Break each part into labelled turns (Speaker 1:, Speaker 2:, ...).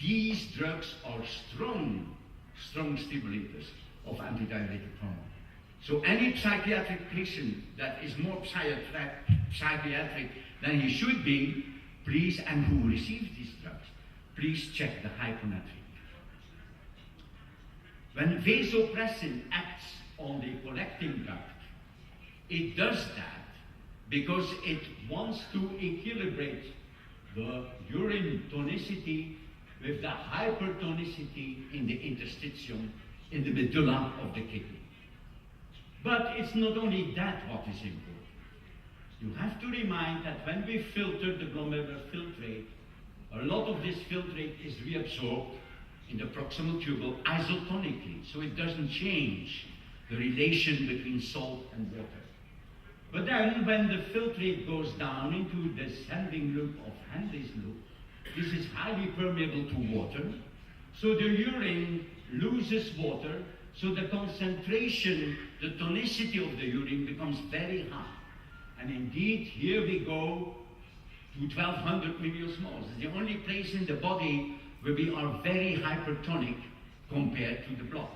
Speaker 1: these drugs are strong stimulators of antidiuretic hormone. So any psychiatric patient that is more psychiatric than he should be, please, and who receives these drugs, please check the hyponatremia. When vasopressin acts on the collecting duct, it does that because it wants to equilibrate the urine tonicity with the hypertonicity in the interstitium, in the medulla of the kidney. But it's not only that what is important. You have to remind that when we filter the glomerular filtrate, a lot of this filtrate is reabsorbed in the proximal tubule isotonically, so it doesn't change the relation between salt and water. But then when the filtrate goes down into the descending loop of Henle's loop, this is highly permeable to water, so the urine loses water, so the concentration, the tonicity of the urine becomes very high. And indeed, here we go to 1200 milliosmoles. It's the only place in the body where we are very hypertonic compared to the blood.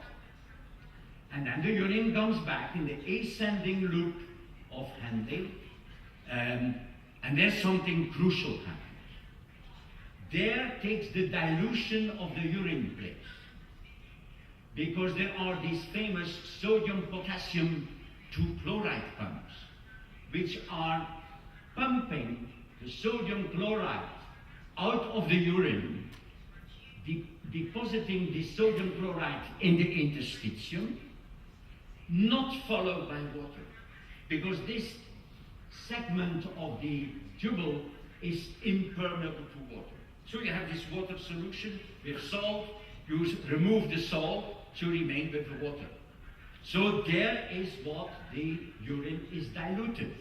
Speaker 1: And then the urine comes back in the ascending loop of Henle, and there's something crucial happening. There takes the dilution of the urine place, because there are these famous sodium-potassium 2-chloride pumps, which are pumping the sodium chloride out of the urine, depositing the sodium chloride in the interstitium, not followed by water, because this segment of the tubule is impermeable to water. So you have this water solution with salt, you remove the salt, to remain with the water. So there is what the urine is diluted.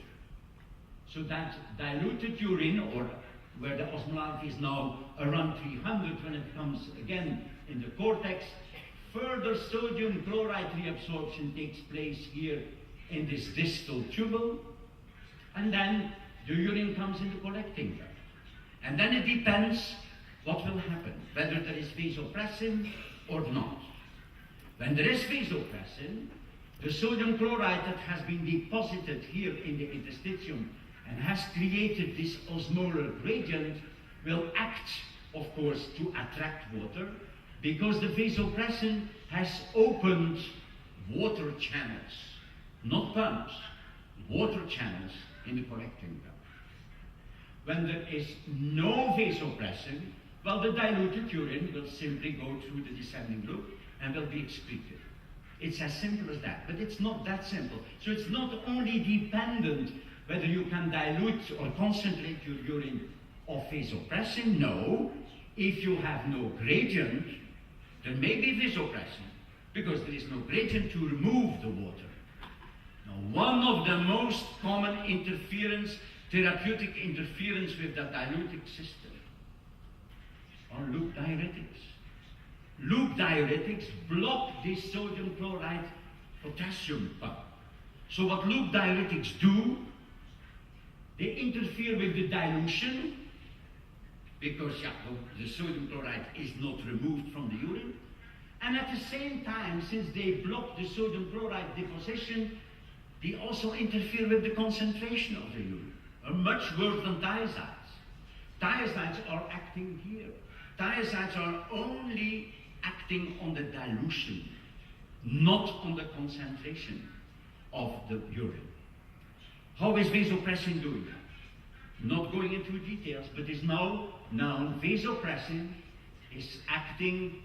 Speaker 1: So that diluted urine, or where the osmolarity is now around 300 when it comes again in the cortex, further sodium chloride reabsorption takes place here in this distal tubule, and then the urine comes in the collecting duct. And then it depends what will happen, whether there is vasopressin or not. When there is vasopressin, the sodium chloride that has been deposited here in the interstitium and has created this osmolar gradient will act, of course, to attract water, because the vasopressin has opened water channels, not pumps, water channels in the collecting duct. When there is no vasopressin, well, the diluted urine will simply go through the descending loop and will be excreted. It's as simple as that, but it's not that simple. So it's not only dependent whether you can dilute or concentrate your urine of vasopressin. No, if you have no gradient, there may be vasopressin, because there is no gradient to remove the water. Now, one of the most common therapeutic interference with the diuretic system are loop diuretics. Loop diuretics block this sodium chloride potassium pump. So what loop diuretics do, they interfere with the dilution, because the sodium chloride is not removed from the urine. And at the same time, since they block the sodium chloride deposition, they also interfere with the concentration of the urine, are much worse than thiazides. Thiazides are acting here. Thiazides are only acting on the dilution, not on the concentration of the urine. How is vasopressin doing that? Not going into details, but it's now known vasopressin is acting,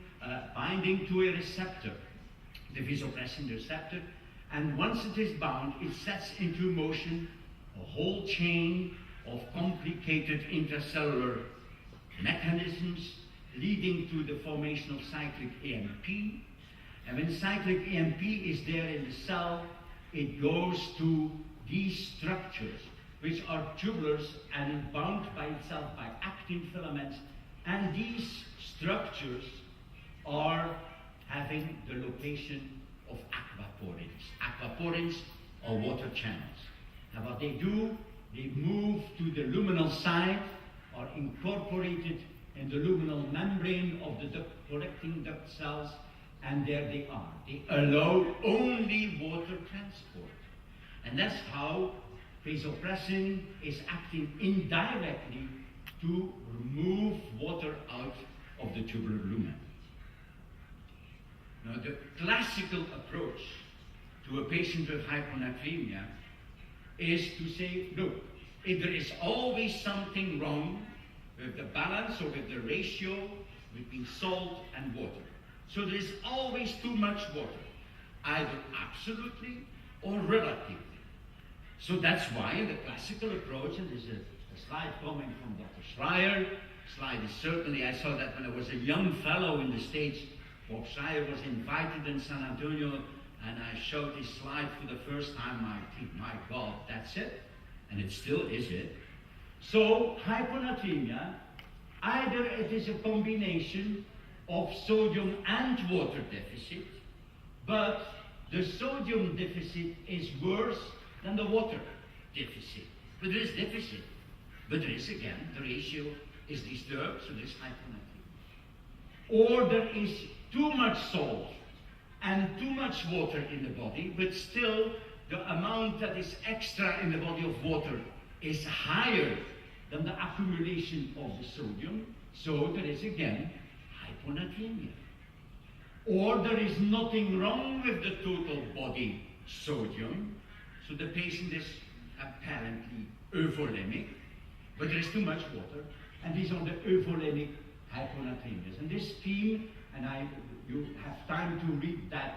Speaker 1: binding to a receptor, the vasopressin receptor, and once it is bound, it sets into motion a whole chain of complicated intracellular mechanisms leading to the formation of cyclic AMP. And when cyclic AMP is there in the cell, it goes to these structures, which are tubulars and bound by itself by actin filaments. And these structures are having the location of aquaporins. Aquaporins are water channels. And what they do, they move to the luminal side, are incorporated in the luminal membrane of the collecting duct cells, and there they are. They allow only water transport. And that's how vasopressin is acting indirectly to remove water out of the tubular lumen. Now, the classical approach to a patient with hyponatremia is to say, look, if there is always something wrong with the balance or with the ratio between salt and water. So there is always too much water, either absolutely or relatively. So that's why in the classical approach, and there's a slide coming from Dr. Schreier. Slide is certainly, I saw that when I was a young fellow in the States. Bob Schreier was invited in San Antonio, and I showed this slide for the first time. I think, my God, that's it. And it still is it. So hyponatremia, either it is a combination of sodium and water deficit, but the sodium deficit is worse than the water deficit. But there is deficit. But there is, again, the ratio is disturbed, so there is hyponatremia. Or there is too much salt and too much water in the body, but still the amount that is extra in the body of water is higher than the accumulation of the sodium, so there is again hyponatremia. Or there is nothing wrong with the total body sodium, so the patient is apparently euvolemic, but there is too much water, and these are the euvolemic hyponatremias. And this scheme, and you have time to read that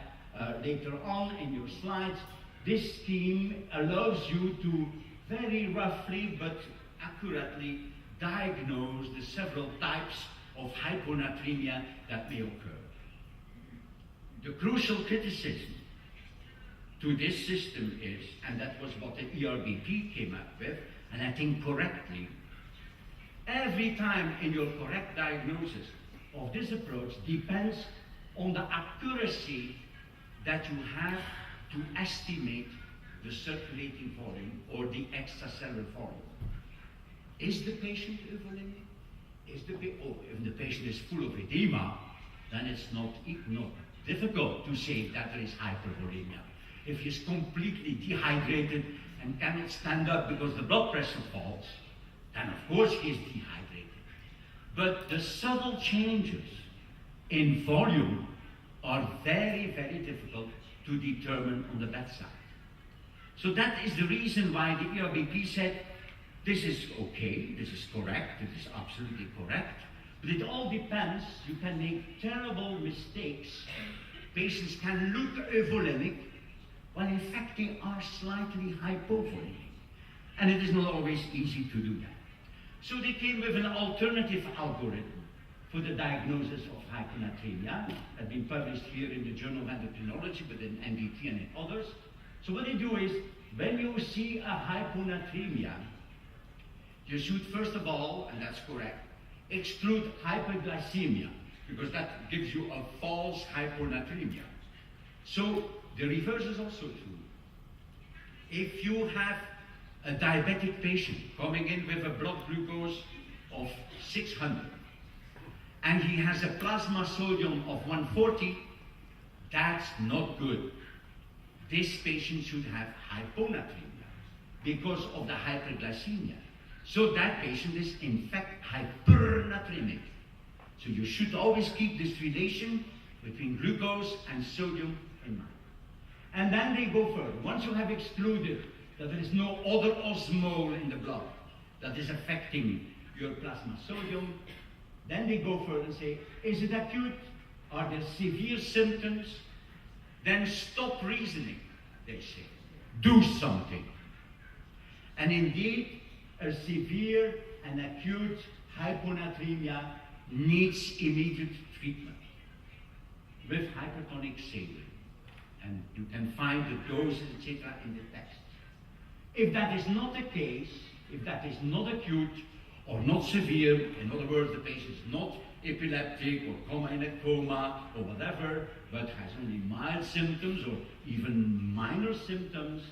Speaker 1: later on in your slides, this scheme allows you to very roughly but accurately diagnose the several types of hyponatremia that may occur. The crucial criticism to this system is, and that was what the ERBP came up with, and I think correctly, every time in your correct diagnosis of this approach depends on the accuracy that you have to estimate the circulating volume or the extracellular volume. Is the patient euvolemic? If the patient is full of edema, then it's not difficult to say that there is hypervolemia. If he's completely dehydrated and cannot stand up because the blood pressure falls, then of course he is dehydrated. But the subtle changes in volume are very, very difficult to determine on the bedside. So that is the reason why the ERBP said, this is okay, this is correct, this is absolutely correct, but it all depends. You can make terrible mistakes. Patients can look euvolemic, when in fact they are slightly hypovolemic. And it is not always easy to do that. So they came with an alternative algorithm for the diagnosis of hyponatremia, had been published here in the Journal of Endocrinology, but in NDT and in others. So what they do is, when you see a hyponatremia, you should first of all, and that's correct, exclude hyperglycemia, because that gives you a false hyponatremia. So the reverse is also true. If you have a diabetic patient coming in with a blood glucose of 600, and he has a plasma sodium of 140, that's not good. This patient should have hyponatremia because of the hyperglycemia. So that patient is in fact hypernatremic. So you should always keep this relation between glucose and sodium in mind. And then they go further. Once you have excluded that there is no other osmole in the blood that is affecting your plasma sodium, then they go further and say, is it acute? Are there severe symptoms? Then stop reasoning, they say. Do something. And indeed, a severe and acute hyponatremia needs immediate treatment with hypertonic saline. And you can find the doses, etc., in the text. If that is not the case, if that is not acute or not severe, in other words, the patient is not epileptic or in a coma or whatever, but has only mild symptoms or even minor symptoms,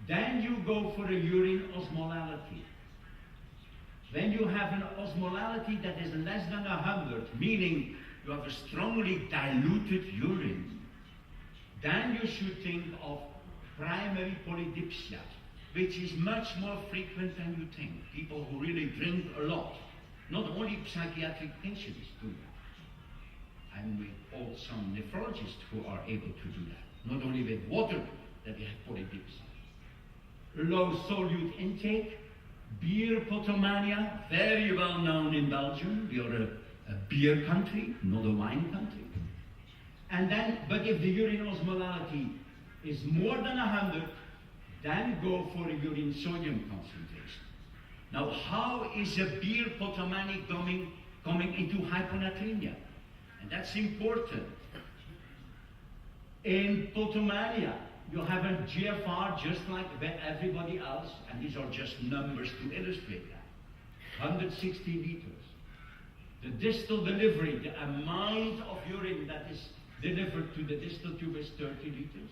Speaker 1: then you go for a urine osmolality. when you have an osmolality that is less than 100, meaning you have a strongly diluted urine, then you should think of primary polydipsia, which is much more frequent than you think. People who really drink a lot. Not only psychiatric patients do that. I'm with some nephrologists who are able to do that. Not only with water that they have polydipsia. Low solute intake, beer potomania, very well known in Belgium. We are a beer country, not a wine country. And then, but if the urine osmolality is more than 100, then go for a urine sodium concentration. Now, how is a beer potomanic coming into hyponatremia? And that's important. In potomania, you have a GFR just like everybody else, and these are just numbers to illustrate that. 160 liters. The distal delivery, the amount of urine that is delivered to the distal tube is 30 liters.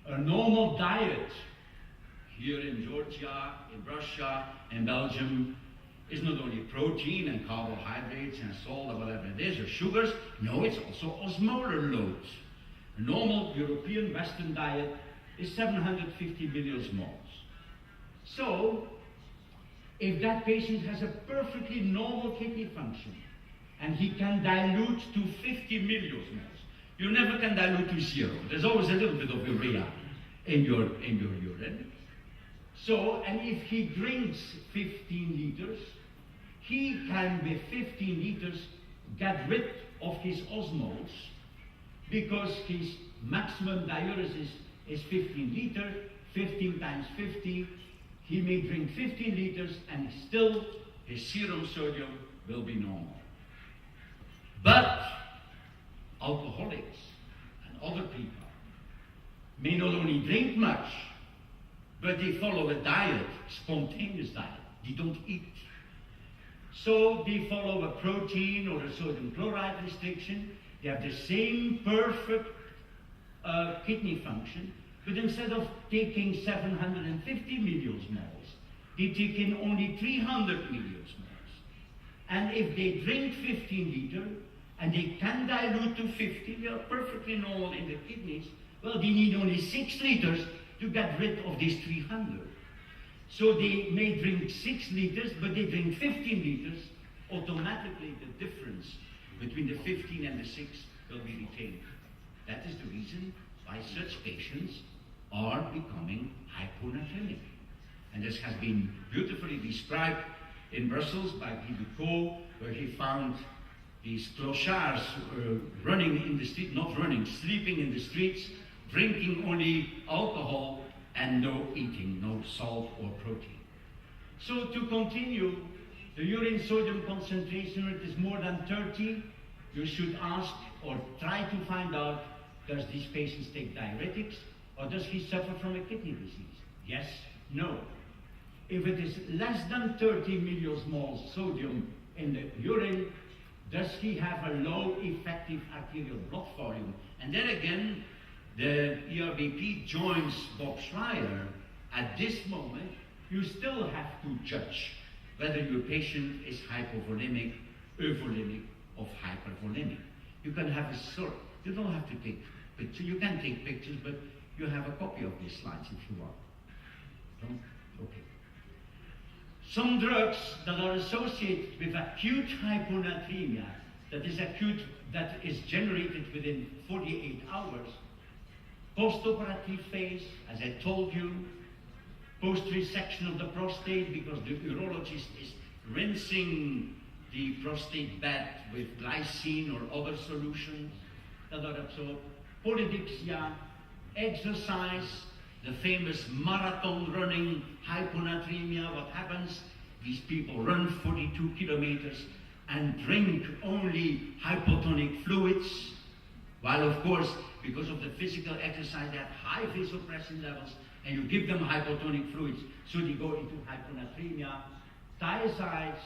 Speaker 1: A normal diet here in Georgia, in Russia, in Belgium, is not only protein and carbohydrates and salt or whatever it is, or sugars. No, it's also osmolar loads. A normal European Western diet is 750 milliosmoles. So, if that patient has a perfectly normal kidney function, and he can dilute to 50 milliosmoles, you never can dilute to 0. There's always a little bit of urea in your urine. So, and if he drinks 15 liters, he can, with 15 liters, get rid of his osmoles, because his maximum diuresis is 15 liters, 15 times 50, he may drink 15 liters and still his serum sodium will be normal. But alcoholics and other people may not only drink much, but they follow a diet, spontaneous diet. They don't eat. So they follow a protein or a sodium chloride restriction. They have the same perfect kidney function, but instead of taking 750 milliosmoles, they take in only 300 milliosmoles. And if they drink 15 liters, and they can dilute to 50, they are perfectly normal in the kidneys, well, they need only 6 liters to get rid of these 300. So they may drink 6 liters, but they drink 15 liters, automatically the difference between the 15 and the 6 will be retained. That is the reason why such patients are becoming hyponatremic. And this has been beautifully described in Brussels by Guy Ducot, where he found these clochards running in the street, not running, sleeping in the streets, drinking only alcohol and no eating, no salt or protein. So to continue, the urine sodium concentration, it is more than 30, you should ask or try to find out, does these patients take diuretics or does he suffer from a kidney disease? Yes, no. If it is less than 30 milliosmoles sodium in the urine, does he have a low effective arterial blood volume? And then again, the ERBP joins Bob Schreier. At this moment, you still have to judge whether your patient is hypovolemic, euvolemic, or hypervolemic. You can have a sort. You don't have to take pictures. You can take pictures, but you have a copy of these slides if you want. No? Okay. Some drugs that are associated with acute hyponatremia, that is acute, that is generated within 48 hours, post-operative phase, as I told you, post-resection of the prostate, because the urologist is rinsing the prostate bed with glycine or other solutions that are absorbed, polydipsia, exercise, the famous marathon running, hyponatremia. What happens? These people run 42 kilometers and drink only hypotonic fluids, while of course, because of the physical exercise, they have high vasopressin levels, and you give them hypotonic fluids, so they go into hyponatremia. Thiazides,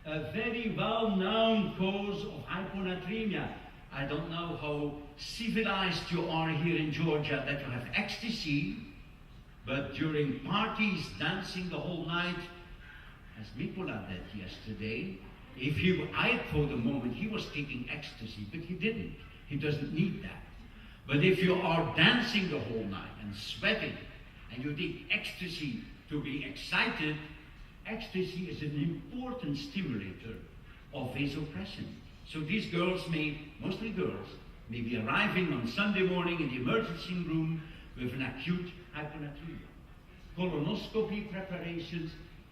Speaker 1: a very well-known cause of hyponatremia. I don't know how civilized you are here in Georgia that you have ecstasy, but during parties, dancing the whole night, as Mikola did yesterday, I thought the moment he was taking ecstasy, but he didn't. He doesn't need that. But if you are dancing the whole night and sweating, and you take ecstasy to be excited, ecstasy is an important stimulator of vasopressin. So these girls mostly girls, may be arriving on Sunday morning in the emergency room with an acute hyponatremia. Colonoscopy preparations,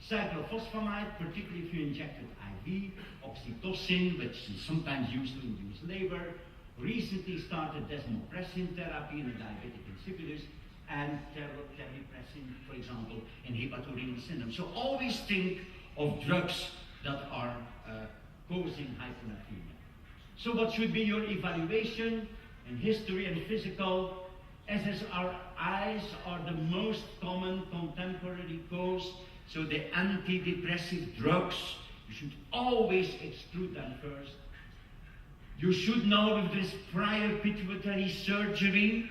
Speaker 1: cyclophosphamide, particularly if you injected IV, oxytocin, which is sometimes used to induce labor, recently started desmopressin therapy in diabetic insipidus, and teripressin, for example, in hepatorenal syndrome. So always think of drugs that are causing hyponatremia. So what should be your evaluation in history and physical? SSRIs are the most common contemporary cause, so the antidepressive drugs, you should always exclude them first. You should know if there is prior pituitary surgery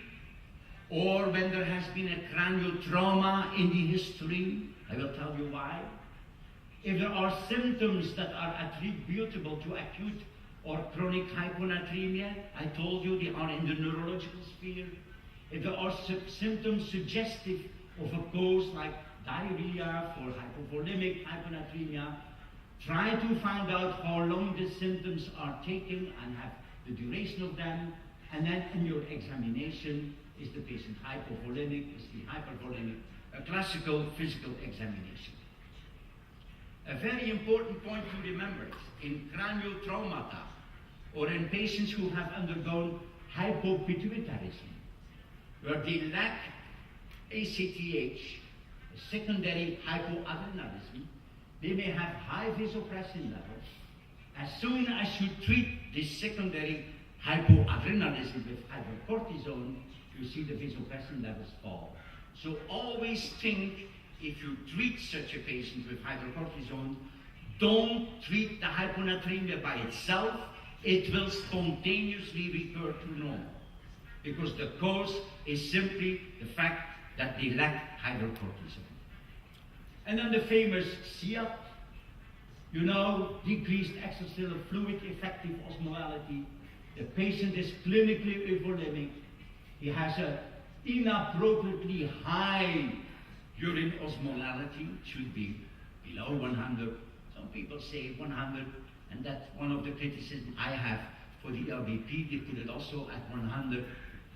Speaker 1: or when there has been a cranial trauma in the history. I will tell you why. If there are symptoms that are attributable to acute or chronic hyponatremia, I told you they are in the neurological sphere. If there are symptoms suggestive of a cause like diarrhea for hypovolemic hyponatremia, try to find out how long the symptoms are taken and have the duration of them, and then in your examination, is the patient hypovolemic, is he hypervolemic, a classical physical examination. A very important point to remember is in cranial traumata or in patients who have undergone hypopituitarism, where they lack ACTH, a secondary hypoadrenalism, they may have high vasopressin levels. As soon as you treat this secondary hypoadrenalism with hydrocortisone, you see the vasopressin levels fall. So always think, if you treat such a patient with hydrocortisone, don't treat the hyponatremia by itself. It will spontaneously recur to normal, because the cause is simply the fact that they lack hydrocortisone. And then the famous CIAT, you know, decreased extracellular fluid effective osmolality. The patient is clinically euvolemic. He has an inappropriately high urine osmolality. It should be below 100. Some people say 100, and that's one of the criticisms I have for the LVP. They put it also at 100.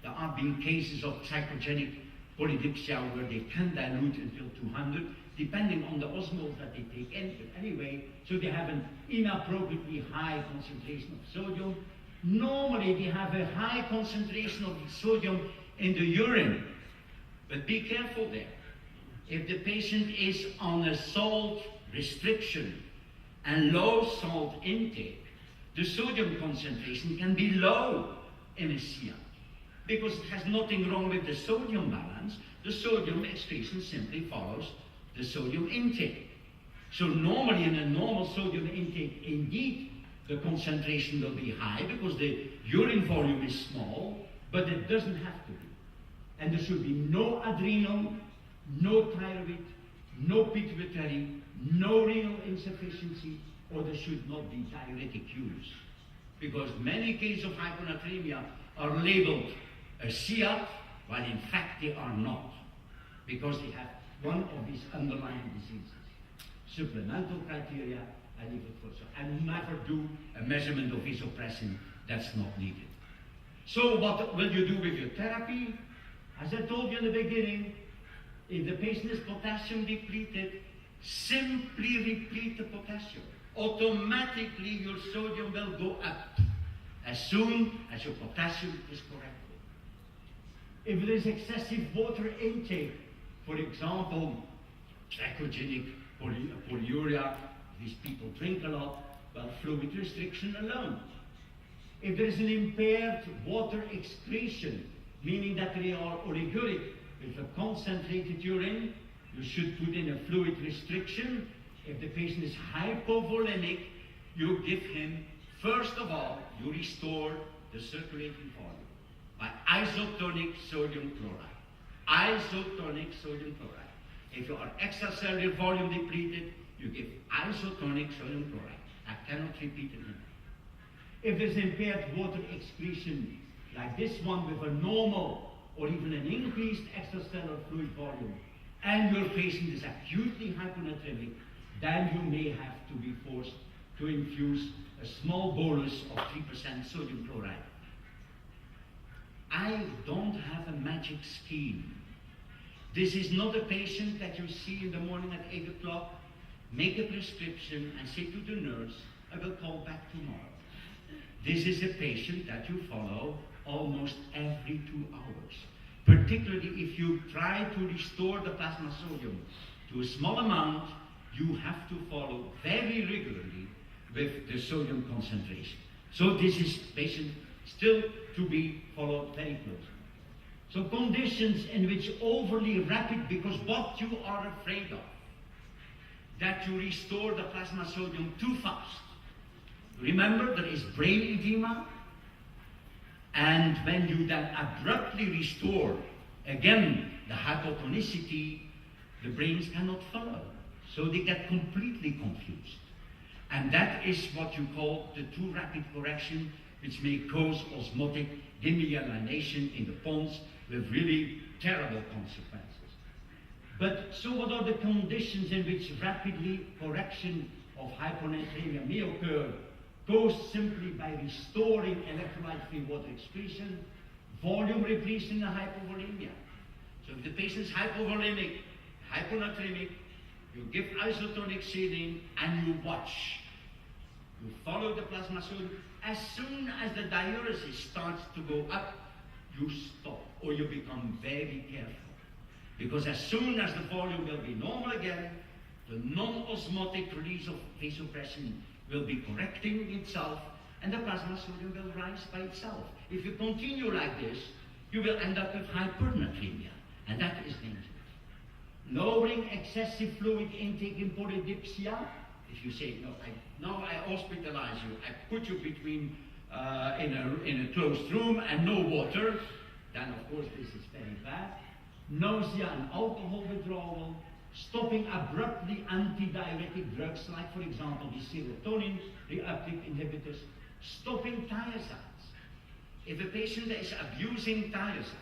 Speaker 1: There are been cases of psychogenic polydipsia where they can dilute until 200, depending on the osmoles that they take in. But anyway, so they have an inappropriately high concentration of sodium. Normally, they have a high concentration of sodium in the urine, but be careful there. If the patient is on a salt restriction and low salt intake, the sodium concentration can be low in a CIAT, because it has nothing wrong with the sodium balance. The sodium excretion simply follows the sodium intake. So normally in a normal sodium intake, indeed, the concentration will be high because the urine volume is small, but it doesn't have to be. And there should be no adrenal, no thyroid, no pituitary, no renal insufficiency, or there should not be diuretic use. Because many cases of hyponatremia are labeled a CIAT, while in fact they are not, because they have one of these underlying diseases. Supplemental criteria, I leave it for so. And never do a measurement of vasopressin, that's not needed. So what will you do with your therapy? As I told you in the beginning, if the patient is potassium depleted, simply replete the potassium. Automatically your sodium will go up as soon as your potassium is corrected. If there is excessive water intake, for example, psychogenic polyuria, these people drink a lot, well, fluid restriction alone. If there is an impaired water excretion, meaning that they are oliguric with a concentrated urine, you should put in a fluid restriction. If the patient is hypovolemic, you give him, first of all, you restore the circulating volume by isotonic sodium chloride. Isotonic sodium chloride. If you are extracellular volume depleted, you give isotonic sodium chloride. I cannot repeat it enough.
Speaker 2: If there's impaired water excretion, like this one with a normal or even an increased extracellular fluid volume, and your patient is acutely hyponatremic, then you may have to be forced to infuse a small bolus of 3% sodium chloride. I don't have a magic scheme. This is not a patient that you see in the morning at 8 o'clock, make a prescription and say to the nurse, I will call back tomorrow. This is a patient that you follow almost every 2 hours, particularly if you try to restore the plasma sodium to a small amount. You have to follow very regularly with the sodium concentration. So this is patient still to be followed very closely. So conditions in which overly rapid, because what you are afraid of, that you restore the plasma sodium too fast. Remember, there is brain edema, and when you then abruptly restore again the hypotonicity, the brains cannot follow. So they get completely confused. And that is what you call the too rapid correction, which may cause osmotic demyelination in the pons with really terrible consequences. But so what are the conditions in which rapidly correction of hyponatremia may occur? Goes simply by restoring electrolyte-free water excretion, volume repletion, and hypovolemia. So if the patient is hypovolemic, hyponatremic, you give isotonic saline and you watch. You follow the plasma sodium. As soon as the diuresis starts to go up, you stop, or you become very careful. Because as soon as the volume will be normal again, the non-osmotic release of vasopressin will be correcting itself, and the plasma sodium will rise by itself. If you continue like this, you will end up with hypernatremia, and that is dangerous. Lowering excessive fluid intake in polydipsia. If you say, no, I hospitalize you, I put you between in a closed room and no water, then of course this is very bad. Nausea and alcohol withdrawal. Stopping abruptly antidiuretic drugs, like for example the serotonin reuptake inhibitors. Stopping thiazides. If a patient is abusing thiazides,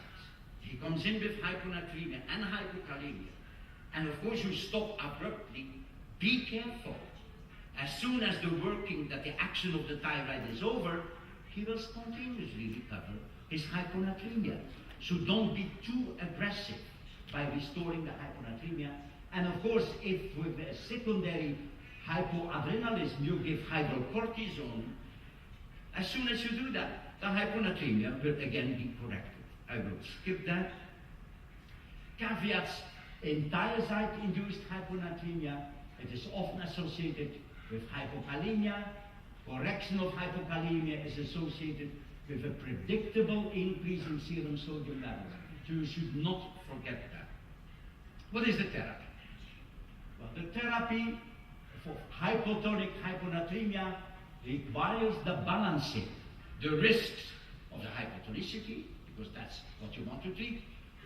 Speaker 2: he comes in with hyponatremia and hypokalemia, and of course you stop abruptly, be careful. As soon as the action of the thyroid is over, he will spontaneously recover his hyponatremia. So don't be too aggressive by restoring the hyponatremia. And of course, if with a secondary hypoadrenalism you give hydrocortisone, as soon as you do that, the hyponatremia will again be corrected. I will skip that. Caveats in thiazide-induced hyponatremia, it is often associated with hypokalemia. Correction of hypokalemia is associated with a predictable increase in serum sodium levels. So you should not forget that. What is the therapy? Well, the therapy for hypotonic hyponatremia requires the balancing the risks of the hypotonicity, because that's what you want to treat,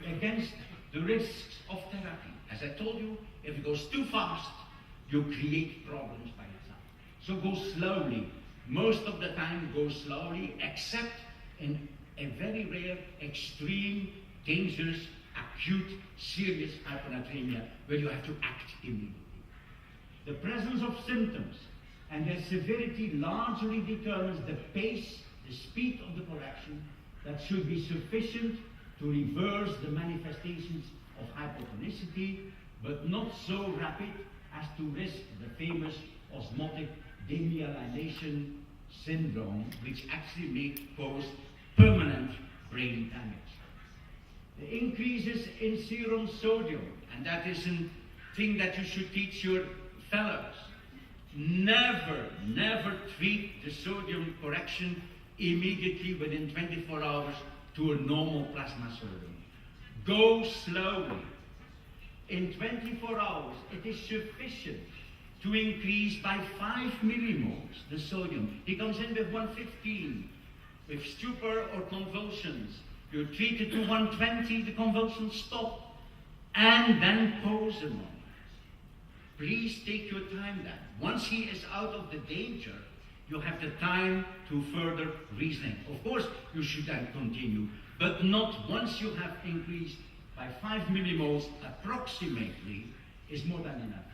Speaker 2: against the risks of therapy. As I told you, if it goes too fast, you create problems by itself. So go slowly. Most of the time go slowly, except in a very rare, extreme, dangerous, acute, serious hyponatremia where you have to act immediately. The presence of symptoms and their severity largely determines the pace, the speed of the correction that should be sufficient to reverse the manifestations of hypotonicity, but not so rapid as to risk the famous osmotic demyelination syndrome, which actually may cause permanent brain damage. The increases in serum sodium, and that is a thing that you should teach your fellows. Never treat the sodium correction immediately within 24 hours to a normal plasma sodium. Go slowly. In 24 hours, it is sufficient to increase by 5 millimoles the sodium. He comes in with 115. With stupor or convulsions, you treat it to 120, the convulsions stop, and then pause a moment. Please take your time then. Once he is out of the danger, you have the time to further reasoning. Of course, you should then continue, but not once you have increased by 5 millimoles approximately is more than enough.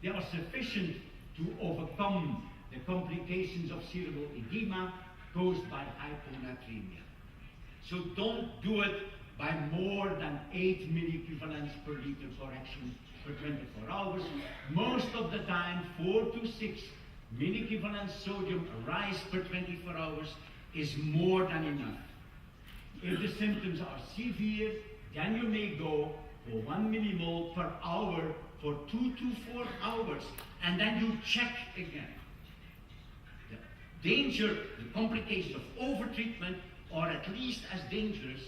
Speaker 2: They are sufficient to overcome the complications of cerebral edema caused by hyponatremia. So don't do it by more than 8 milliequivalents per liter correction for 24 hours. Most of the time, 4 to 6 milliequivalent sodium rise per 24 hours is more than enough. If the symptoms are severe, then you may go for 1 millimole per hour for 2 to 4 hours, and then you check again. The danger, the complications of overtreatment are at least as dangerous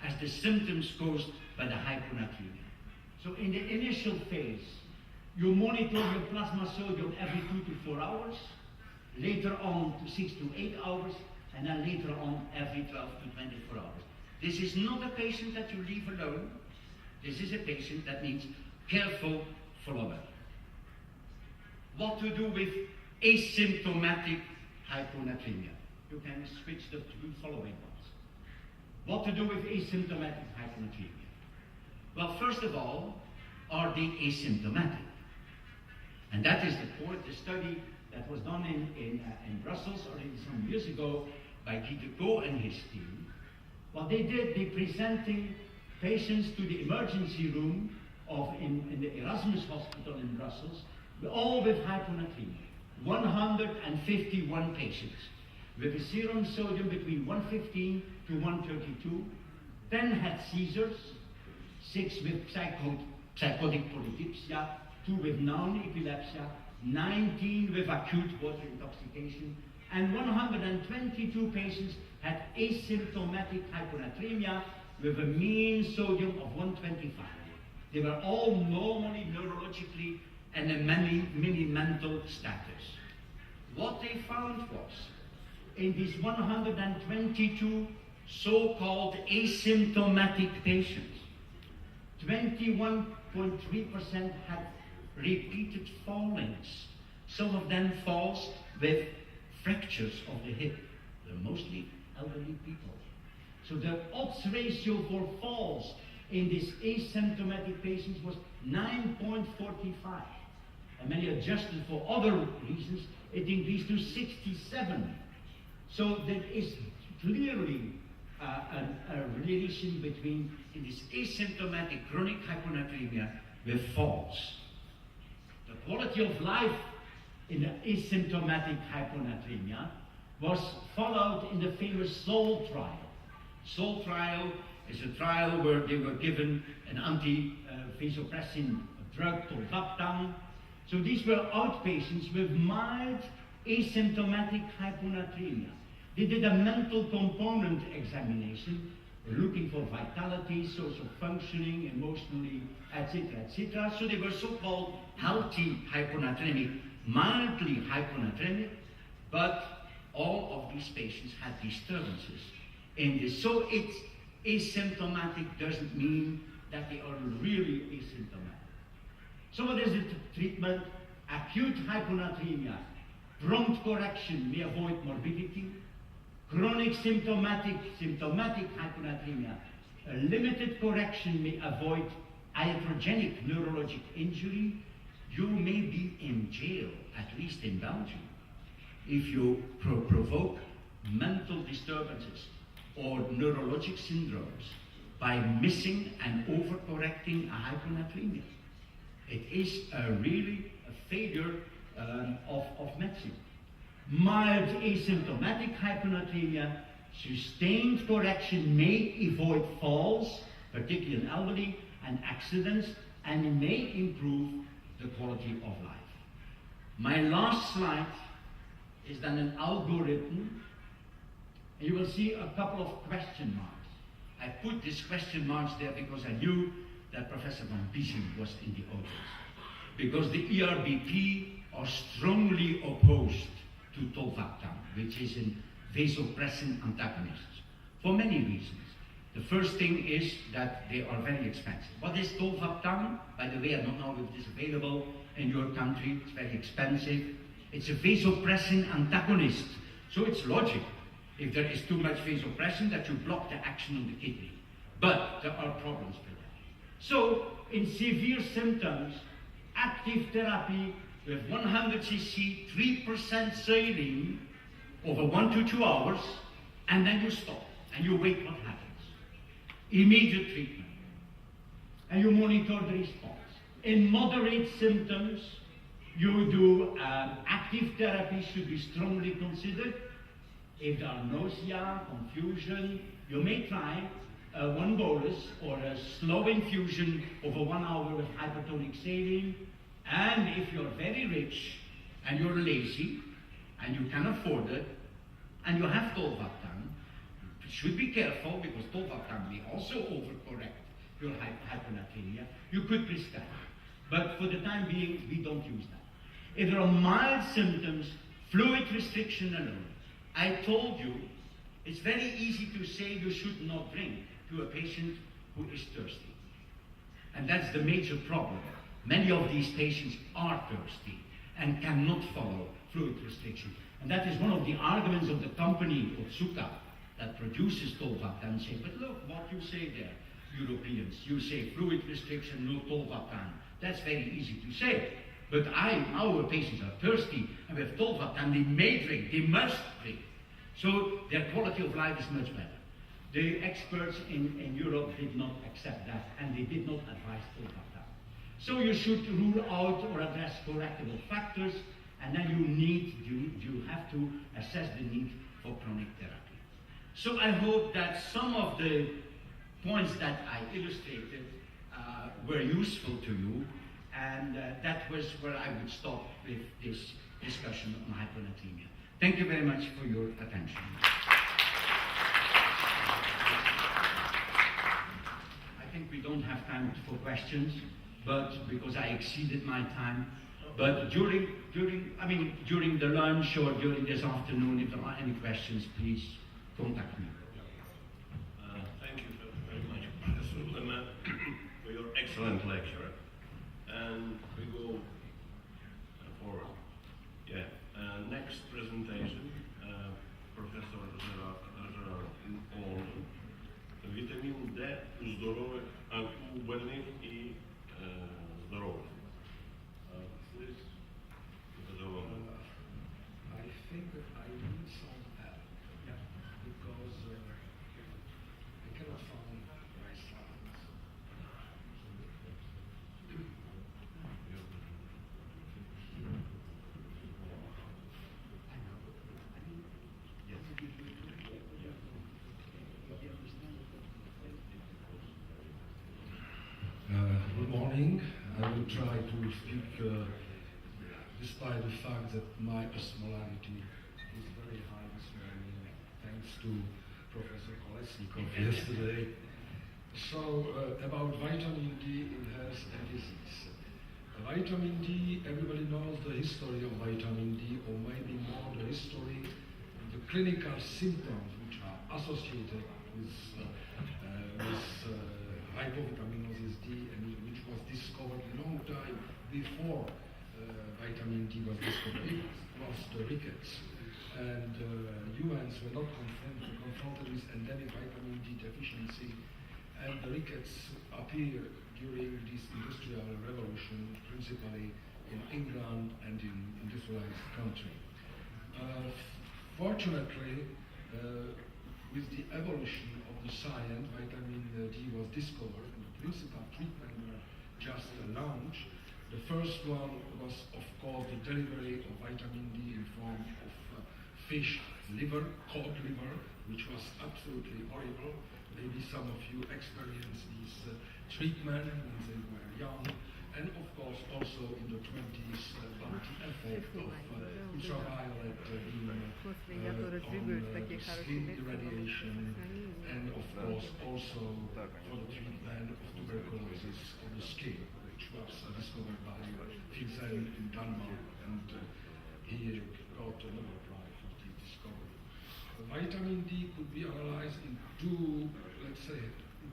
Speaker 2: as the symptoms caused by the hyponatremia. So in the initial phase, you monitor your plasma sodium every 2 to 4 hours, later on to 6 to 8 hours, and then later on every 12 to 24 hours. This is not a patient that you leave alone. This is a patient that needs careful follow-up. What to do with asymptomatic hyponatremia? You can switch the two following ones. What to do with asymptomatic hyponatremia? Well, first of all, are they asymptomatic? And that is the study that was done in Brussels already some years ago by DAY2 and his team. What they did, they presenting patients to the emergency room in the Erasmus Hospital in Brussels, all with hyponatremia. 151 patients with a serum sodium between 115 to 132. 10 had seizures, 6 with psychotic polydipsia, 2 with non-epilepsy, 19 with acute water intoxication, and 122 patients had asymptomatic hyponatremia with a mean sodium of 125. They were all normally neurologically and a mini mental status. What they found was, in these 122 so-called asymptomatic patients, 21.3% had repeated fallings. Some of them falls with fractures of the hip. They're mostly elderly people. So the odds ratio for falls in these asymptomatic patients was 9.45. And when you adjusted for other reasons, it increased to 67. So there is clearly a relation between in this asymptomatic chronic hyponatremia with falls. The quality of life in the asymptomatic hyponatremia was followed in the famous SOUL trial. SOUL trial is a trial where they were given an anti-vasopressin drug tolvaptan. So these were outpatients with mild asymptomatic hyponatremia. They did a mental component examination, looking for vitality, social functioning, emotionally, etc., etc. So they were so-called healthy hyponatremic, mildly hyponatremic, but all of these patients had disturbances in this. So it's asymptomatic doesn't mean that they are really asymptomatic. So what is the treatment? Acute hyponatremia, prompt correction may avoid morbidity. Chronic symptomatic hyponatremia, a limited correction may avoid iatrogenic neurologic injury. You may be in jail, at least in Belgium, if you provoke mental disturbances or neurologic syndromes by missing and overcorrecting a hyponatremia. It is really a failure of medicine. Mild asymptomatic hyponatremia, sustained correction may avoid falls, particularly in elderly, and accidents, and may improve the quality of life. My last slide is then an algorithm, and you will see a couple of question marks. I put these question marks there because I knew that Professor Van Biesen was in the audience. Because the ERBP are strongly opposed to tolvaptan, which is a vasopressin antagonist, for many reasons. The first thing is that they are very expensive. What is tolvaptan? By the way, I don't know if it is available in your country. It's very expensive. It's a vasopressin antagonist. So it's logical, if there is too much vasopressin, that you block the action on the kidney. But there are problems with that. So, in severe symptoms, active therapy with 100 cc, 3% saline over 1 to 2 hours, and then you stop, and you wait what happens. Immediate treatment. And you monitor the response. In moderate symptoms, you do active therapy should be strongly considered. If there are nausea, confusion, you may try one bolus or a slow infusion over 1 hour with hypertonic saline. And if you're very rich and you're lazy and you can afford it and you have tolvaptan, you should be careful because tolvaptan may also overcorrect your hyponatremia. You could prescribe. But for the time being, we don't use that. If there are mild symptoms, fluid restriction alone. I told you, it's very easy to say you should not drink to a patient who is thirsty. And that's the major problem. Many of these patients are thirsty and cannot follow fluid restriction. And that is one of the arguments of the company, Otsuka, that produces tolvaptan, say, but look what you say there, Europeans. You say fluid restriction, no tolvaptan. That's very easy to say. But our patients are thirsty, and with tolvaptan, they may drink, they must drink. So their quality of life is much better. The experts in Europe did not accept that, and they did not advise tolvaptan. So you should rule out or address correctable factors, and then you have to assess the need for chronic therapy. So I hope that some of the points that I illustrated were useful to you, and that was where I would stop with this discussion on hyponatremia. Thank you very much for your attention. I think we don't have time for questions, but because I exceeded my time. But during the lunch or during this afternoon, if there are any questions, please contact me.
Speaker 3: Thank you very much, Professor Lema, for your excellent lecture. And we go forward. Yeah. Next presentation, Professor Gerard on vitamin D u больных и здоровых. Please,
Speaker 4: I think that I need some help, because I cannot find my slides. Good morning. I will try to speak despite the fact that my osmolarity is very high this morning, thanks to Professor Kolesnikov yesterday. So, about vitamin D in health and disease. Vitamin D, everybody knows the history of vitamin D, or maybe more the history, the clinical symptoms which are associated with hypovitaminous D, and which was discovered a long time before vitamin D was discovered. It was the rickets. And humans were not confronted with endemic vitamin D deficiency, and the rickets appeared during this industrial revolution, principally in England and in industrialized country. Fortunately, with the evolution of the science, vitamin D was discovered, and the principal treatment were just launched. The first one was, of course, the delivery of vitamin D in form of fish liver, cod liver, which was absolutely horrible. Maybe some of you experienced this treatment when they were young. And of course, also in the 20s, about the effect of ultraviolet beam on skin irradiation, and of course also for the treatment of tuberculosis of the skin, which was discovered by Filsen in Denmark, and he got a Nobel Prize for this discovery. Vitamin D could be analyzed in two, let's let's say,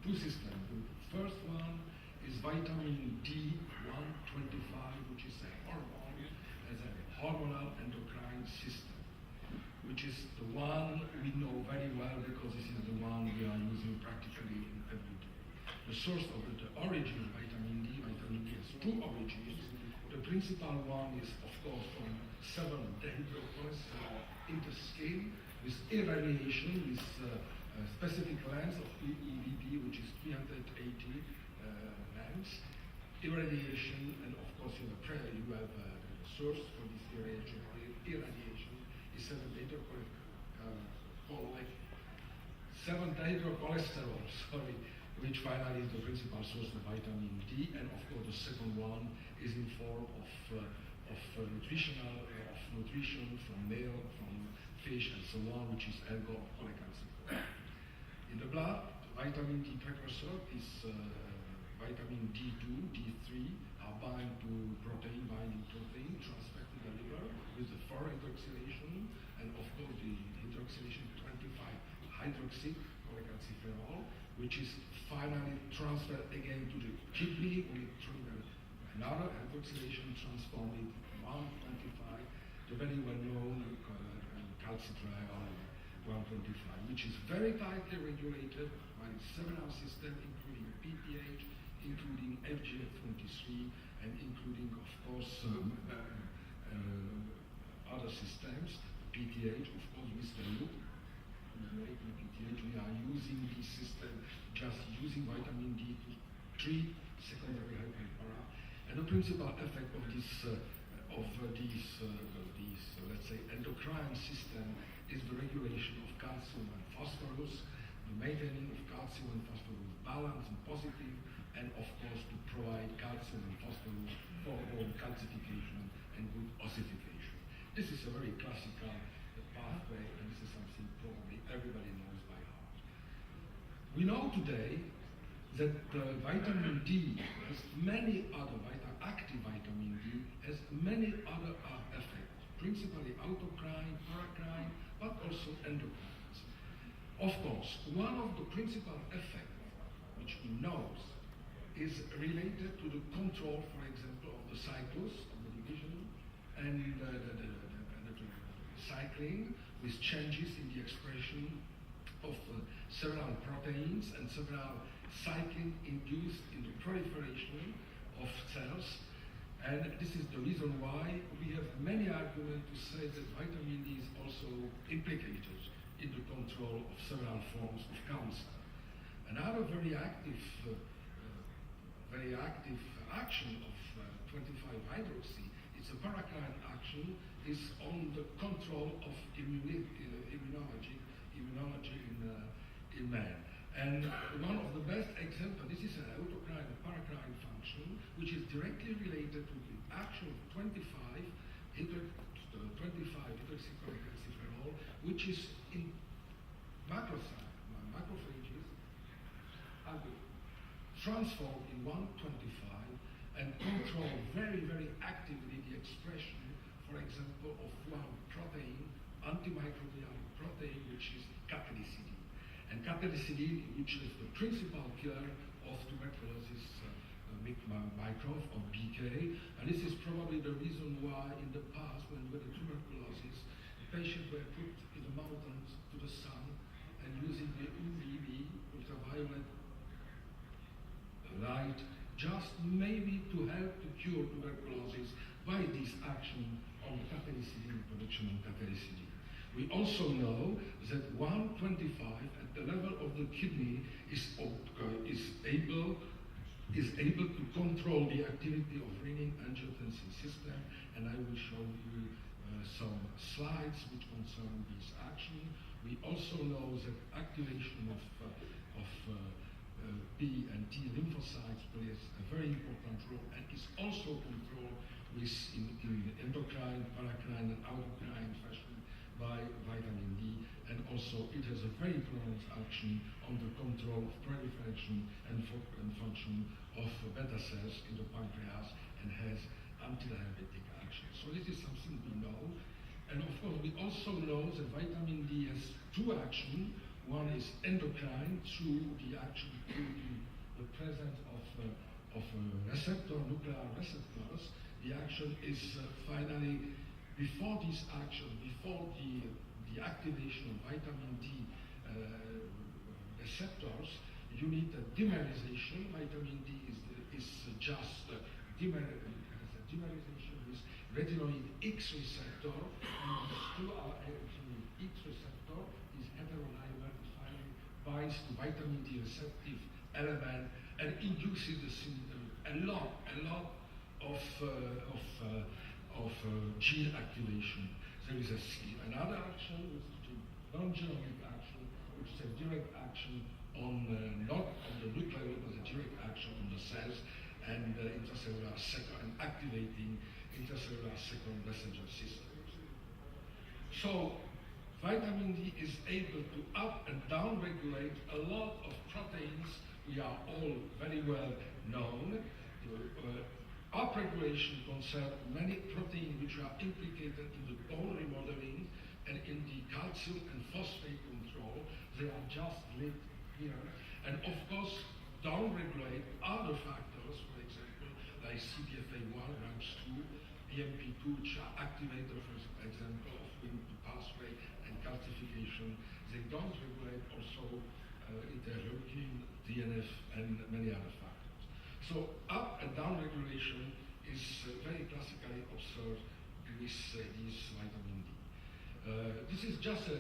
Speaker 4: two systems. The first one is vitamin D125, which is a hormone, as a hormonal endocrine system, which is the one we know very well because this is the one we are using practically in every day. The source of the origin of vitamin D has two origins. The principal one is, of course, from 7-dehydrocholesterol in the skin with irradiation with specific length of EVP, which is 380 lengths. Irradiation, and of course you have a source for this irradiation. Irradiation is 7-dehydrocholesterol, which finally is the principal source of vitamin D, and of course the second one is in form of nutrition from milk, from fish, and so on, which is alcoholic acid. In the blood, vitamin D precursor is vitamin D2, D3 are bound to binding protein, transferred to the liver with the 4-hydroxylation, and of course the hydroxylation 25-hydroxycholic acid, which is finally transferred again to the kidney with another hydroxylation transformed into 125, the very well-known calcitriol 125, which is very tightly regulated by several systems, including PTH, including FGF23, and including, of course, other systems. PTH, of course, with the loop. PTH, we are using this system, just using vitamin D to treat secondary hyperpara. And the principal effect of this, let's say, endocrine system is the regulation of calcium and phosphorus, the maintaining of calcium and phosphorus balance and positive, and of course to provide calcium and phosphorus for all calcification and good ossification. This is a very classical pathway, and this is something probably everybody knows by heart. We know today that vitamin D has many other active vitamin D has many other effects, principally autocrine, paracrine, but also endocrines. Of course, one of the principal effects which we know is related to the control, for example, of the cycles of the division and the cycling with changes in the expression of several proteins and several cycling induced in the proliferation of cells. And this is the reason why we have many arguments to say that vitamin D is also implicated in the control of several forms of cancer. Another very active action of 25-hydroxy, it's a paracrine action, is on the control of immunology in man. And one of the best examples, this is an autocrine and paracrine function, which is directly related to the action of 25-hydroxycholic acid, which is in macrophages, transformed in 125 and control very, very actively the expression, for example, of one protein, antimicrobial protein, which is cathelicidin. And cathelicidin, which is the principal killer of tuberculosis microbe of BK, and this is probably the reason why in the past, when we had tuberculosis, the patients were put in the mountains to the sun and using the UVB, ultraviolet light, just maybe to help to cure tuberculosis by this action on cathelicidin, production of cathelicidin. We also know that 125 at the level of the kidney is able to control the activity of renin-angiotensin system, and I will show you some slides which concern this action. We also know that activation of B and T lymphocytes plays a very important role and is also controlled in endocrine, paracrine, and autocrine fashion by vitamin D, and also it has a very pronounced action on the control of proliferation and function of beta cells in the pancreas and has anti-diabetic action. So this is something we know. And of course, we also know that vitamin D has two actions. One is endocrine through the presence of nuclear receptors. The action is finally, before this action, before the activation of vitamin D receptors, you need a dimerization. Vitamin D is just dimerization with retinoid X receptor, and the two are retinoid X receptor is heterodimer, it finally binds to vitamin D receptive element and induces the symptom. A lot of gene activation. There is another action, which is a non-genomic action, which is a direct action on not on the nucleus, but a direct action on the cells and intracellular and activating intracellular second messenger systems. So vitamin D is able to up and down regulate a lot of proteins. We are all very well known. Upregulation concerns many proteins which are implicated in the bone remodeling and in the calcium and phosphate control. They are just lit here. And of course, downregulate other factors, for example, like CPFA1, RAMS2, BMP2, which are activators, for example, of Wnt pathway and calcification. They don't regulate also interleukin, TNF, and many other factors. So up and down regulation is very classically observed with this vitamin D. This is just a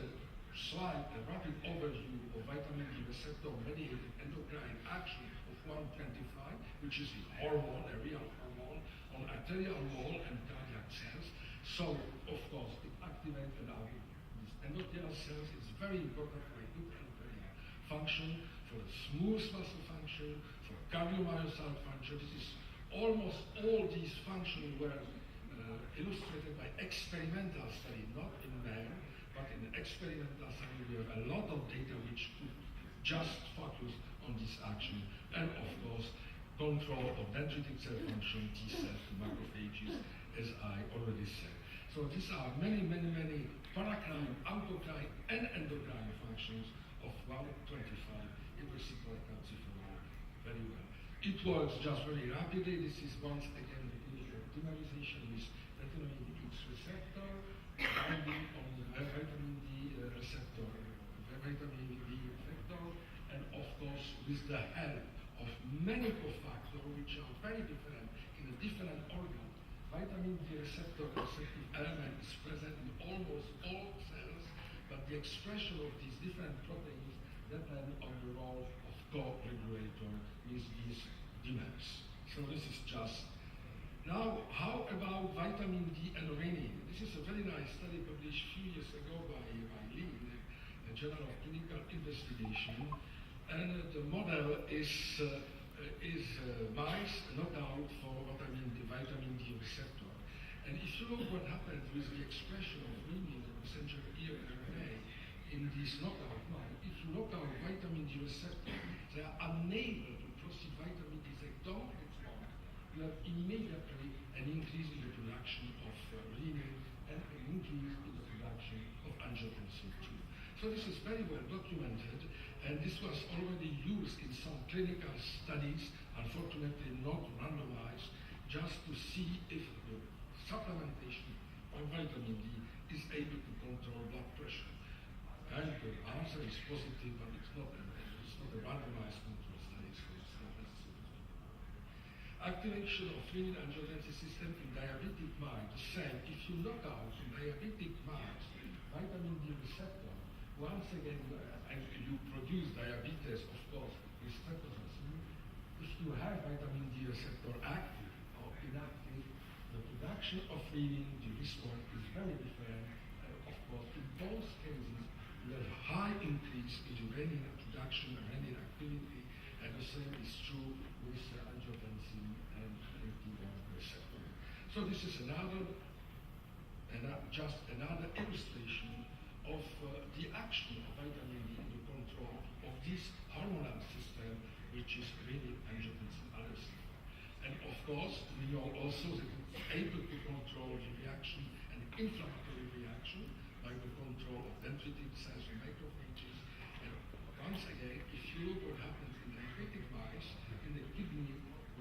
Speaker 4: slide, a rapid overview of vitamin D receptor-mediated endocrine action of 125, which is the hormone, a real hormone, on arterial wall and cardiac cells. So, of course, it activates these endothelial cells. It's very important for a good endothelial function, for a smooth muscle function, for cardiomyocyte function. This is almost all these functions were illustrated by experimental study, not in man, but in the experimental study we have a lot of data which could just focus on this action, and of course control of dendritic cell function, T cells, macrophages, as I already said. So these are many paracrine, autocrine, and endocrine functions of 125 irreversible calciferol. Very well. It works just very rapidly. This is once again the dimerization with retinoid X receptor, binding on the vitamin D receptor, and of course with the help of many cofactors which are very different in a different organ. Vitamin D receptor receptive element is present in almost all cells, but the expression of these different proteins depend on the role of co-regulator with these dimers. So this is just. Now, how about vitamin D and renin? This is a very nice study published a few years ago by Lee in the Journal of Clinical Investigation, and the model is mice knockout for vitamin D receptor. And if you look what happens with the expression of renin and messenger RNA in this knockout mice, if you knock out vitamin D receptor, they are unable to process vitamin D. They don't respond. You have immediately an increase in the production of renin and an increase in the production of angiotensin II. So this is very well documented, and this was already used in some clinical studies, unfortunately not randomized, just to see if the supplementation of vitamin D is able to control blood pressure. And the answer is positive, but it's not a randomized control study, so it's not necessary. Activation of renin-angiotensin system in diabetic mice, the same. If you knock out in diabetic mice vitamin D receptor, once again, and you produce diabetes, of course, with streptozotocin. If you have vitamin D receptor active or inactive, the production of renin, the response is very different. Of course, in both cases, you have high increase in the renin production and renin activity, and the same is true with angiotensin and AT1 receptor. So this is just another illustration of the action of vitamin D in the control of this hormonal system, which is renin, angiotensin, aldosterone. And of course, we know also that it's able to control the reaction and inflammatory reaction by the control of dendritic cells and macrophages, and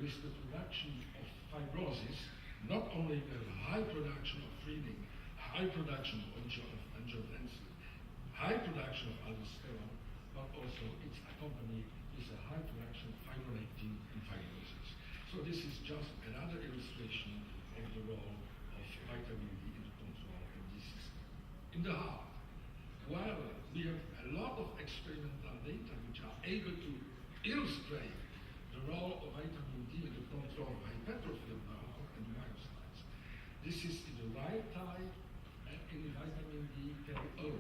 Speaker 4: with the production of fibrosis, not only the high production of renin, high production of angiotensin, high production of aldosterone, but also it's accompanied with a high production of fibronectin and fibrosis. So this is just another illustration of the role of vitamin D in the control of this system. In the heart, while we have a lot of experimental data which are able to illustrate the role of vitamin D in the control of hypertrophy of the heart and myocytes. This is in the right type and in the vitamin D KO.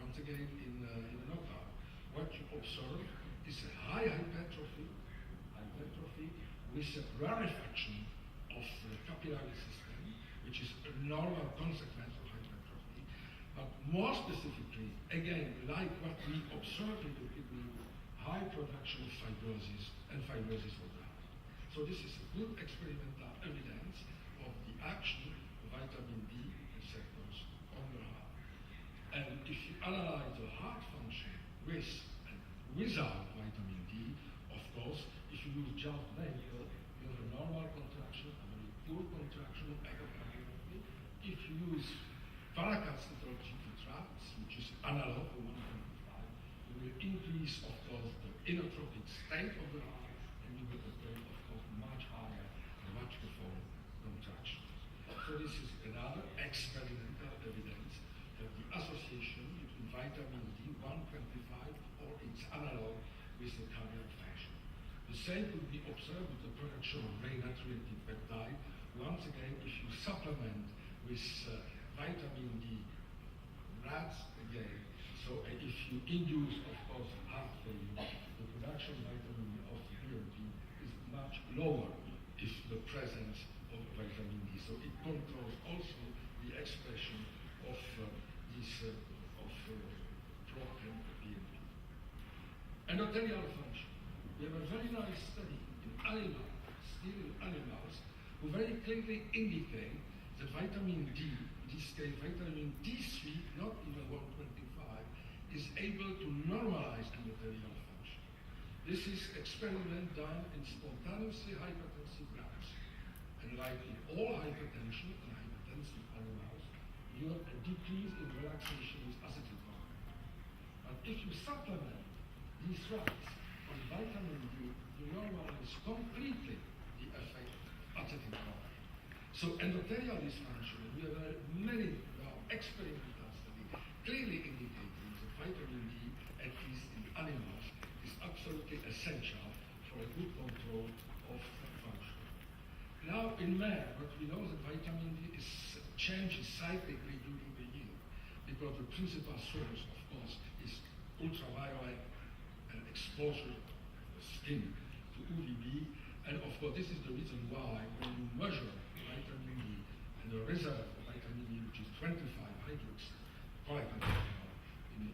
Speaker 4: Once again, in the knockout, what you observe is a high hypertrophy with a rarefaction of the capillary system, which is a normal consequence of hypertrophy. But more specifically, again, like what we observe in the kidney, high production of fibrosis and fibrosis of the heart. So this is a good experimental evidence of the action of vitamin D receptors on the heart. And if you analyze the heart function with and without vitamin D, of course, if you use just medical, you have a normal contraction, a very poor contraction of echocardiography. If you use paracalcitrol GT-traps, which is analog to 125, you will increase, of course, the inotropic state of the heart, and you will obtain, of course, much higher and much before contractions. So this is another experimental evidence of the association between vitamin D 125 or its analog with the cardiac function. The same could be observed with the production of renatriated peptide. Once again, if you supplement with vitamin D, rats again, so if you induce, of course, heart failure, the production of vitamin D of BNP is much lower if the presence of vitamin D. So it controls also the expression of protein BNP. Endothelial function. We have a very nice study in animals, still in animals, who very clearly indicate that vitamin D, in this case vitamin D3, not even 125, is able to normalize endothelial function. This is experiment done in spontaneously hypertensive rats. And like in all hypertension and hypertensive animals, you have a decrease in relaxation with acetylcholine. But if you supplement these rats with vitamin D, you normalize completely the effect of acetylcholine. So endothelial dysfunction, we have many experimental studies clearly indicating that vitamin D, at least in animals, is absolutely essential for a good control of function. Now in man, what we know that vitamin D changes cyclically during the year, because the principal source, of course, is ultraviolet exposure of the skin to UVB, and of course this is the reason why when you measure vitamin D and the reserve of vitamin D, which is 25 hydroxycholesterol in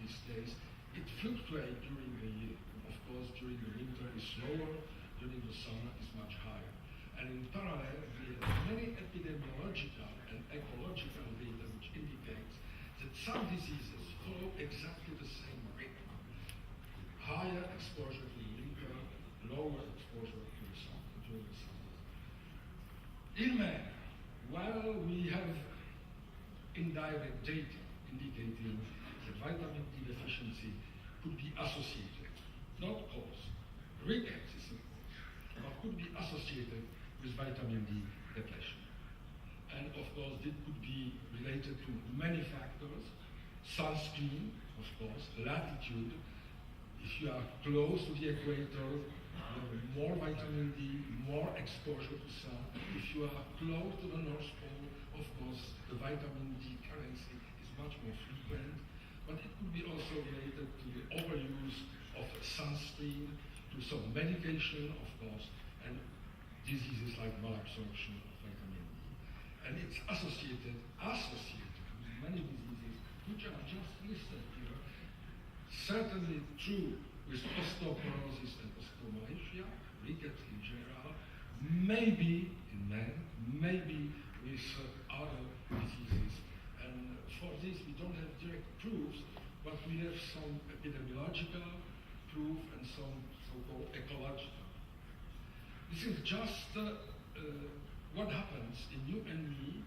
Speaker 4: these days, it fluctuates during the year. Of course, during the winter is lower, during the summer is much higher. And in parallel, we have many epidemiological and ecological data which indicates that some diseases follow exactly the same rhythm. Higher exposure to the winter, lower exposure to the summer, during the summer. In man, while we have indirect data indicating that vitamin D deficiency could be associated, not caused, rickets is a cause, but could be associated with vitamin D depletion. And of course, it could be related to many factors, sunscreen, of course, latitude. If you are close to the equator, you have more vitamin D, more exposure to sun. If you are close to the North Pole, of course, the vitamin D currency is much more frequent. But it could be also related to the overuse of sunscreen, to some medication, of course, and diseases like malabsorption of vitamin D. And it's associated with many diseases which are just listed here. Certainly true with osteoporosis and osteomalacia, rickets in general, maybe in men, maybe with other diseases. And for this we don't have direct proofs, but we have some epidemiological proof and some so-called ecological. This is just what happens in you and me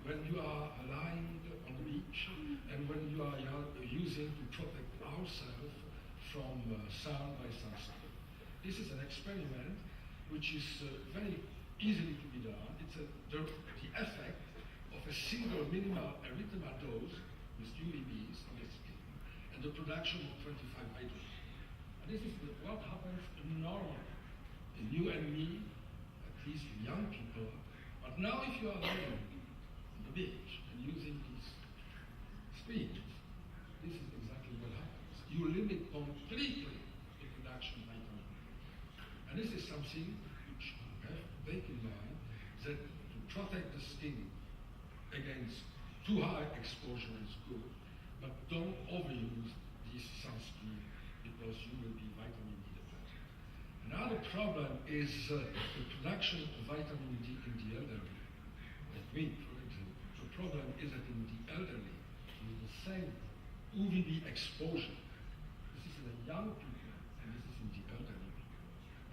Speaker 4: when you are lying on the beach and when you are using to protect ourselves from sun by sunstroke. This is an experiment which is very easily to be done. It's the effect of a single minimal erythema dose with UVBs on the skin and the production of 25 hydrogen. And this is what happens normally in you and me, at least in young people. But now if you are lying on the beach and using these screens, this is exactly what happens. You limit completely the production of vitamin D. And this is something which you have to take in mind, that to protect the skin against too high exposure is good, but don't overuse this sunscreen because you will be vitamin D dependent. Another problem is the production of vitamin D in the elderly. Like me, for example. The problem is that in the elderly, with the same UVB exposure, this is in the young people and this is in the elderly people.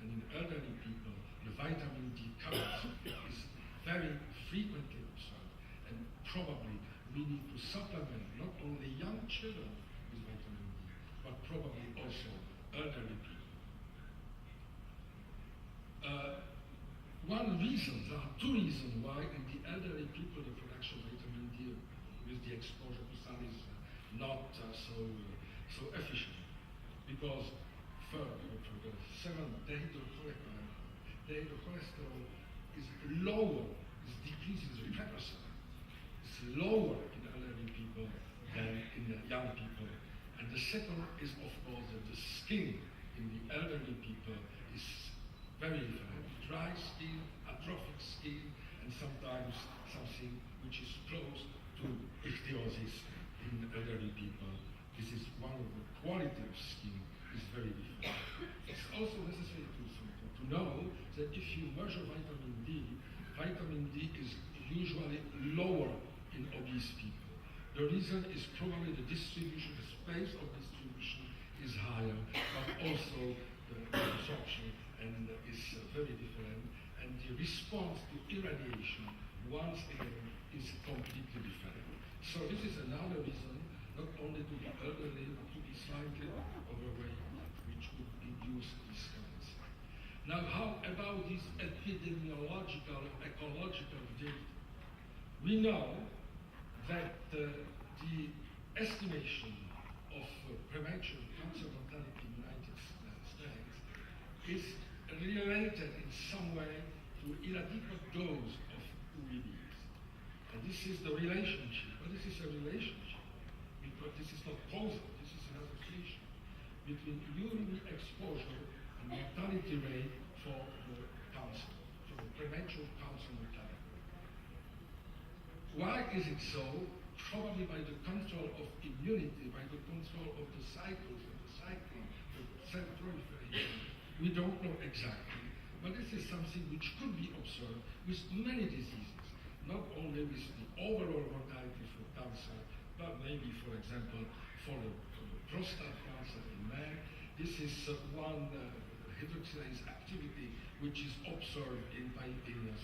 Speaker 4: And in elderly people, the vitamin D count is very frequently observed, and probably we need to supplement not only young children with vitamin D, but probably also elderly people. One reason, there are two reasons why in the elderly people the production of vitamin D with the exposure to sun is not so efficient. Because for the 7-day cholesterol is lower, is decreases the precursor. It's lower in elderly people than in the young people. And the second is, of course, that the skin in the elderly people is very different. Dry skin, atrophic skin, and sometimes something which is close to ichthyosis in elderly people. This is one of the quality of skin is very different. It's also necessary to know that if you measure vitamin D is usually lower in obese people. The reason is probably the distribution, the space of distribution is higher, but also the absorption and is very different, and the response to irradiation once again is completely different. So this is another reason, not only to be elderly, but to be slightly overweight, which would induce this cancer. Now, how about this epidemiological, ecological data? We know that the estimation of premature cancer mortality in the United States is related in some way to inadequate dose of UVBs. And this is the relationship, but this is a relationship, because this is not causal, this is an association between UVB exposure and mortality rate for the cancer, for the premature cancer mortality. Why is it so? Probably by the control of immunity, by the control of the cycles, of the cyclone, the cell proliferation. We don't know exactly, but this is something which could be observed with many diseases, not only with the overall mortality for cancer, but maybe, for example, for the prostate cancer in men. This is one hydroxylase activity which is observed in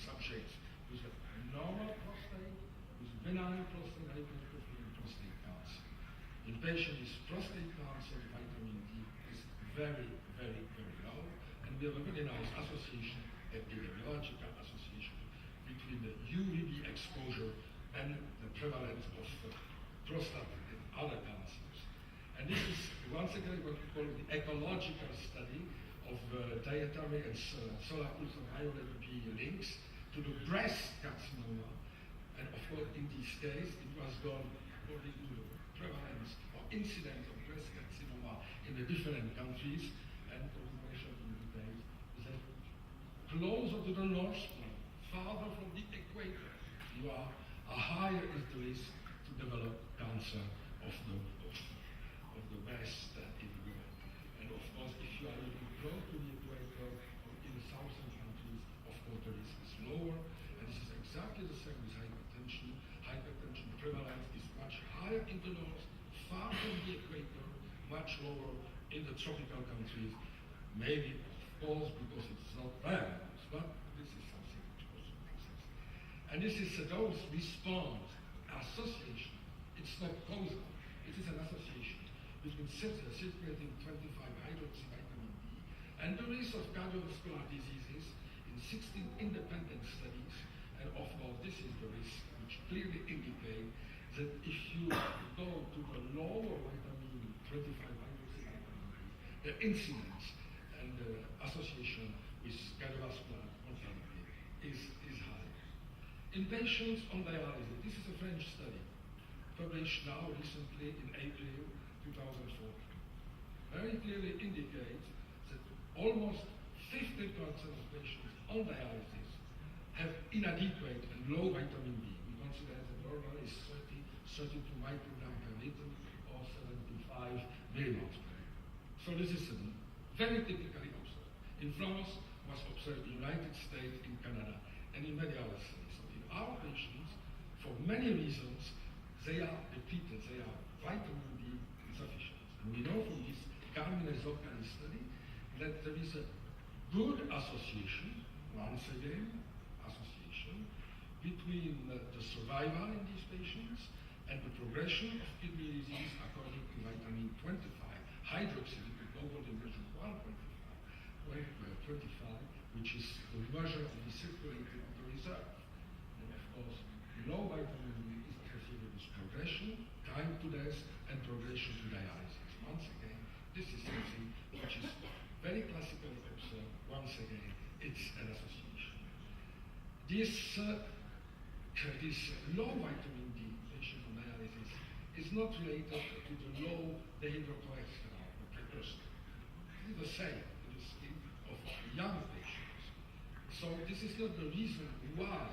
Speaker 4: subjects with a normal prostate, with benign prostate hypertrophy, and prostate cancer. In patients with prostate cancer, vitamin D is very, very, very low, and we have a very nice association, epidemiological association, between the UVB exposure and the prevalence of prostate and other cancers. And this is, once again, what we call the ecological study of dietary and solar ultraviolet B links to the breast carcinoma. And of course, in this case, it was done according to the prevalence or incidence of breast carcinoma in the different countries, and information in details that closer to the North Pole, farther from the equator, you are, higher is the risk to develop cancer of the breast in the world. And of course, if you are living close to the equator or in the southern countries, of course the risk is lower. And this is exactly the same with hypertension. Hypertension prevalence is much higher in the north, far from the equator, much lower in the tropical countries, maybe course, because it's not there, but this is something which also makes sense. And this is a dose response association. It's not causal, it is an association between circulating 25 hydroxy vitamin D and the risk of cardiovascular diseases in 16 independent studies. And of course, this is the risk which clearly indicate that if you go to the lower vitamin 25 hydroxy vitamin D, the incidence and the association with cardiovascular mortality is high. In patients on dialysis, this is a French study published now recently in April 2014, very clearly indicates that almost 50% of patients on dialysis have inadequate and low vitamin D. We consider that normal is 32 microgram per liter or 75 millimolars per liter. So this is very typically observed. In France, was observed in the United States, in Canada, and in many other studies. So in our patients, for many reasons, they are depleted, they are vitamin D insufficient. And we know from this Carmine-Zoccali study that there is a good association, once again, association, between the survival in these patients and the progression of kidney disease according to vitamin 25, hydroxy, global version 125, which is the measure of the circulating of the reserve. And of course, low vitamin D is associated with progression, time to death, and progression to dialysis. Once again, this is something which is very classically observed. Once again, it's an association. This low vitamin D patient on dialysis is not related to the low dehydrocholesterol, the precursor. It is the same in the skin of young patients. So this is not the reason why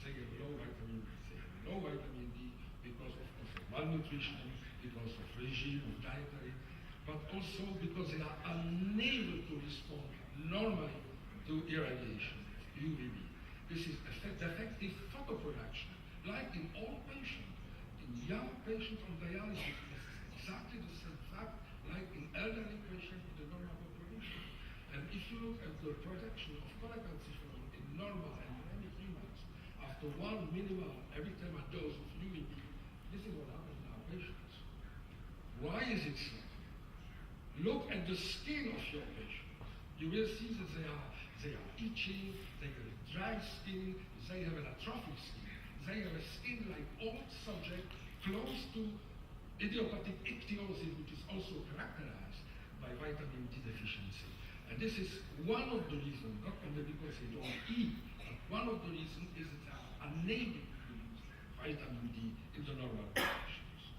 Speaker 4: they have low vitamin D. They have low vitamin D because of malnutrition, because of regime of dietary, but also because they are unable to respond normally to irradiation, UVB. This is defective photoproduction, like in all patients. In young patients on dialysis, this is exactly the same fact, like in elderly patients in the normal population. And if you look at the production of cholecalciferol in normal and anemic humans, after 1 millimole every time a dose of UVB, this is what happens in our patients. Why is it so? Look at the skin of your patient. You will see that they are itching, they have dry skin, they have an atrophic skin. They have a skin like old subject, close to idiopathic ichthyosis, which is also characterized by vitamin D deficiency. And this is one of the reasons, not only because they don't eat, but one of the reasons is that they are unable to produce vitamin D in the normal patients.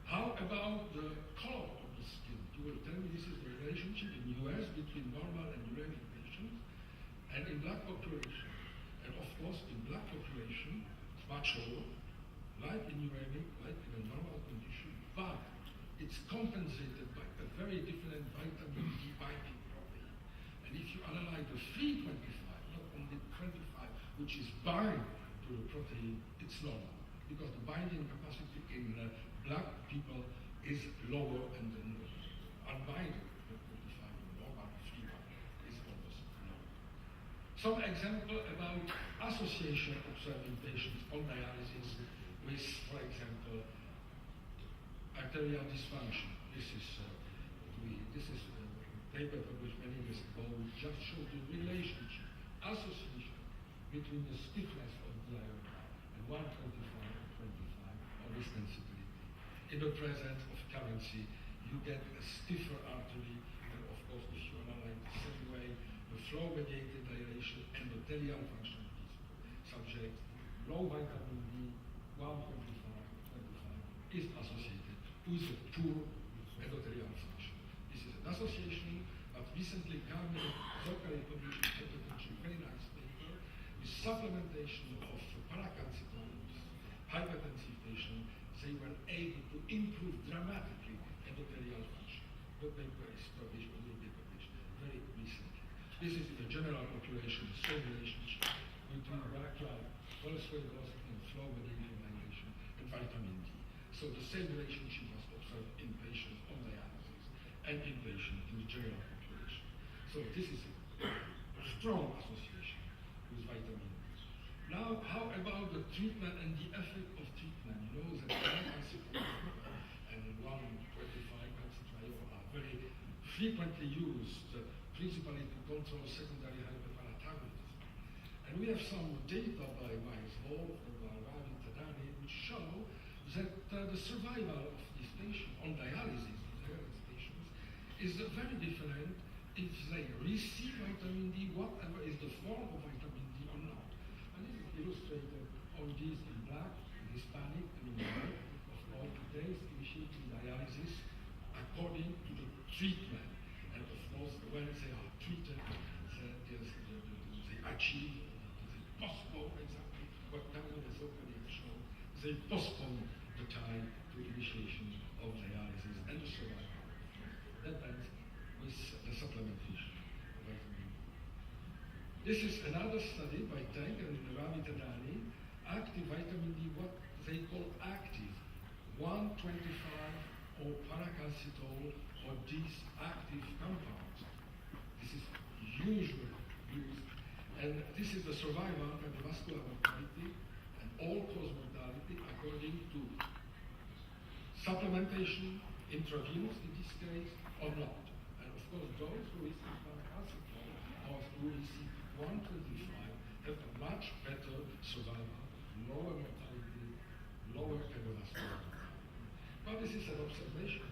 Speaker 4: How about the color of the skin? You will tell me this is the relationship in US between normal and uremic patients and in black population. And of course, in black population, it's much lower, like in uremic, like in a normal condition, but it's compensated by a very different vitamin D binding protein. And if you analyze the free 25, not only 25, which is bound to the protein, it's normal, because the binding capacity in black people is lower and the unbinded, the 25, normal free one, is almost lower. Some example about association observed in patients on dialysis with, for example, arterial dysfunction. This is a paper published many years ago which just showed the relationship, association between the stiffness of the aorta and 125 and 25 or this sensitivity. In the presence of currency, you get a stiffer artery, and of course, if you analyze the same way, the flow-mediated dilation and the endothelial function of these subjects, low vitamin D, 125, 25, is associated with a poor endothelial function. This is an association, but recently Carmine-Zoccali published a very nice paper with supplementation of paracalcitonin, hypertensive patients. They were able to improve dramatically endothelial function. The paper is published, or will be published very recently. This is in the general population, the same relationship between cholesterol velocity and flow mediated dilation and vitamin D. So the same relationship was observed in patients on dialysis and in patients in the general population. So this is a strong association with vitamin D. Now, how about the treatment and the effect of treatment? You know that paracetamol and 125-calcitriol are very frequently used, principally to control secondary hyperparathyroidism. And we have some data by Myers Hall from Ravi Tadani which show that the survival of these patients on dialysis patients, is very different if they receive vitamin D, whatever is the form of vitamin D or not. And this is illustrated on these in black, in Hispanic, and in white, of all today's initiating dialysis according to the treatment. And of course, when they are treated, they achieve, they postpone exactly what Darwin has already shown, they postpone the time to initiation of dialysis and the survival. That ends with the supplementation of vitamin D. This is another study by Tank and Ravi Tadani, active vitamin D, what they call active, 125 or paracalcitol or these active compounds. This is usually used, and this is the survival cardiovascular mortality and all-cause mortality according to supplementation, intravenous in this case, or not. And of course, those who receive paracalcitol or who receive 125 have a much better survival, lower mortality, lower cardiovascular mortality. But this is an observation.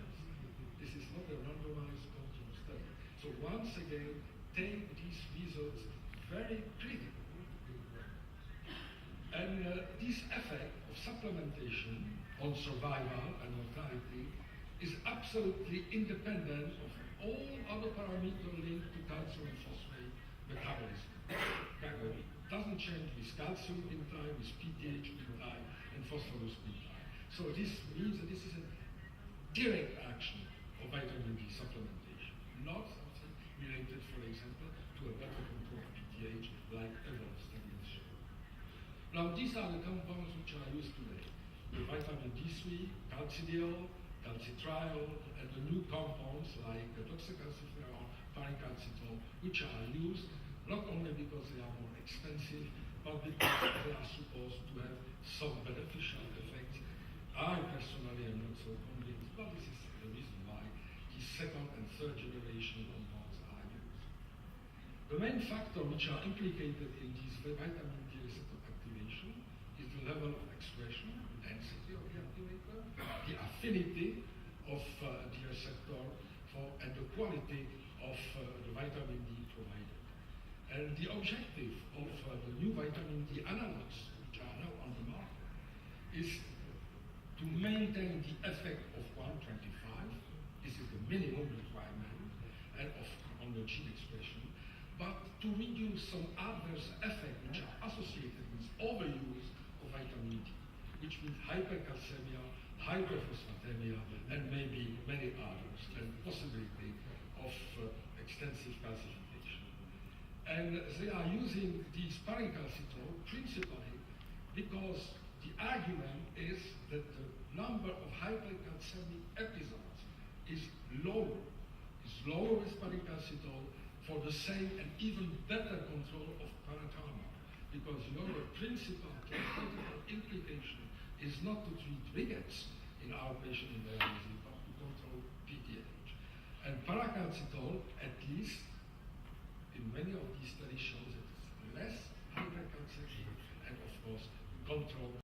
Speaker 4: This is not a randomized control study. So once again, take these results very critically. And this effect of supplementation on survival and mortality is absolutely independent of all other parameters linked to calcium and phosphate metabolism. It doesn't change with calcium in time, with PTH in time, and phosphorus in time. So this means that this is a direct action of vitamin D supplementation, not something related, for example, to a better control of PTH like other studies show. Now, these are the compounds which are used today. The vitamin D3, calcidiol, calcitriol, and the new compounds like doxycalciferol, paracalcitol, which are used not only because they are more expensive, but because they are supposed to have some beneficial effects. I personally am not so convinced, but this is the reason why the second and third generation compounds are used. The main factors which are implicated in this vitamin D receptor activation is the level of expression, density of the activator, the affinity of the receptor and the quality of the vitamin D provided. And the objective of the new vitamin D analogs, which are now on the market, is to maintain the effect of 125. This is the minimum requirement and on the gene expression, but to reduce some adverse effects which are associated with overuse of vitamin D, which means hypercalcemia, hyperphosphatemia, and maybe many others, and possibility of extensive calcification. And they are using these paracalcitol principally because the argument is that the number of hypercalcemic episodes is lower with paracalcitol for the same and even better control of parathyroid. Because you know the principal therapeutical implication is not to treat rickets in our patient in dialysis, but to control PTH. And paracalcitol, at least in many of these studies, shows that it's less hypercalcemic and of course control